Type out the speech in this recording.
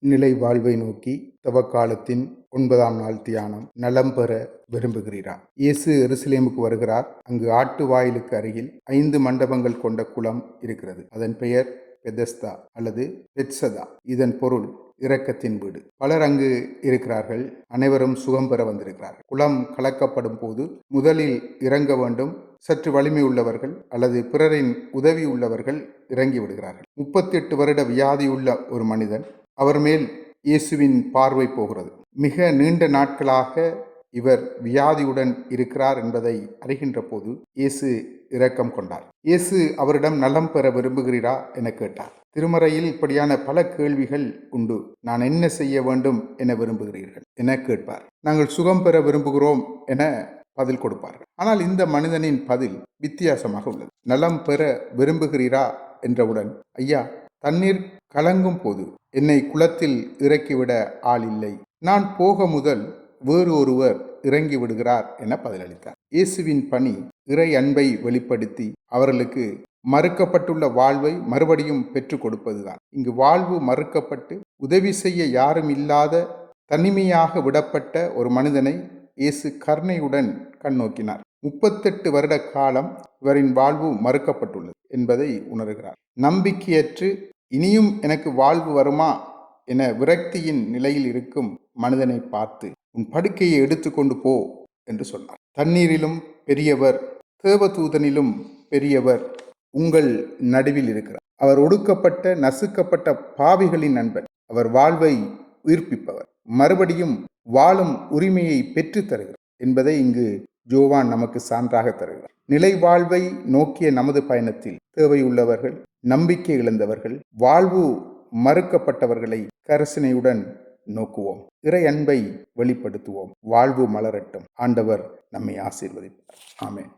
நிலை வாழ்வை நோக்கி தவக்காலத்தின் 9ஆம் நாள் தியானம். நலம் பெற விரும்புகிறீரா? இயேசு எருசலேமுக்கு வருகிறார். அங்கு ஆட்டு வாயிலுக்கு அருகில் 5 மண்டபங்கள் கொண்ட குளம் இருக்கிறது. அதன் பெயர் பெதஸ்தா அல்லது பெத்சதா. இதன் பொருள் இரக்கத்தின் வீடு. பலர் அங்கு இருக்கிறார்கள். அனைவரும் சுகம் பெற வந்திருக்கிறார்கள். குளம் கலக்கப்படும் போது முதலில் இறங்க வேண்டும். சற்று வலிமை உள்ளவர்கள் அல்லது பிறரின் உதவி உள்ளவர்கள் இறங்கி விடுகிறார்கள். 38 வருட வியாதியுள்ள ஒரு மனிதன், அவர் மேல் இயேசுவின் பார்வை போகிறது. மிக நீண்ட நாட்களாக இவர் வியாதியுடன் இருக்கிறார் என்பதை அறிகின்ற போது இயேசு இரக்கம் கொண்டார். இயேசு அவரிடம் நலம் பெற விரும்புகிறீரா என கேட்டார். திருமறையில் இப்படியான பல கேள்விகள் உண்டு. நான் என்ன செய்ய வேண்டும் என விரும்புகிறீர்கள் என கேட்பார். நாங்கள் சுகம் பெற விரும்புகிறோம் என பதில் கொடுப்பார்கள். ஆனால் இந்த மனிதனின் பதில் வித்தியாசமாக உள்ளது. நலம் பெற விரும்புகிறீரா என்றவுடன், ஐயா, தண்ணீர் கலங்கும் போது என்னை குளத்தில் இறக்கிவிட ஆள் இல்லை. நான் போக முதல் வேறு ஒருவர் இறங்கி விடுகிறார் என பதிலளித்தார். இயேசுவின் பணி இறை அன்பை வெளிப்படுத்தி அவர்களுக்கு மறுக்கப்பட்டுள்ள வாழ்வை மறுபடியும் பெற்றுக் கொடுப்பதுதான். இங்கு வாழ்வு மறுக்கப்பட்டு உதவி செய்ய யாரும் இல்லாத தனிமையாக விடப்பட்ட ஒரு மனிதனை இயேசு கருணையுடன் கண்ணோக்கினார். 38 வருட காலம் இவரின் வாழ்வு மறுக்கப்பட்டுள்ளது என்பதை உணர்கிறார். நம்பிக்கையற்று இனியும் எனக்கு வாழ்வு வருமா என விரக்தியின் நிலையில் இருக்கும் மனிதனை பார்த்து, உன் படுக்கையை எடுத்துக்கொண்டு போ என்று சொன்னார். தண்ணீரிலும் பெரியவர், தேவதூதனிலும் பெரியவர் உங்கள் நடுவில் இருக்கிறார். அவர் ஒடுக்கப்பட்ட நசுக்கப்பட்ட பாவிகளின் நண்பன். அவர் வாழ்வை உயிர்ப்பிப்பவர், மறுபடியும் வாழும் உரிமையை பெற்று தருகிறார் என்பதை இங்கு ஜோவான் நமக்கு சான்றாக தருகிறார். நிலை வாழ்வை நோக்கிய நமது பயணத்தில் தேவையுள்ளவர்கள், நம்பிக்கை இழந்தவர்கள், வாழ்வு மறுக்கப்பட்டவர்களை கரிசனையுடன் நோக்குவோம். இறை அன்பை வெளிப்படுத்துவோம். வாழ்வு மலரட்டும். ஆண்டவர் நம்மை ஆசீர்வதிப்பார். ஆமென்.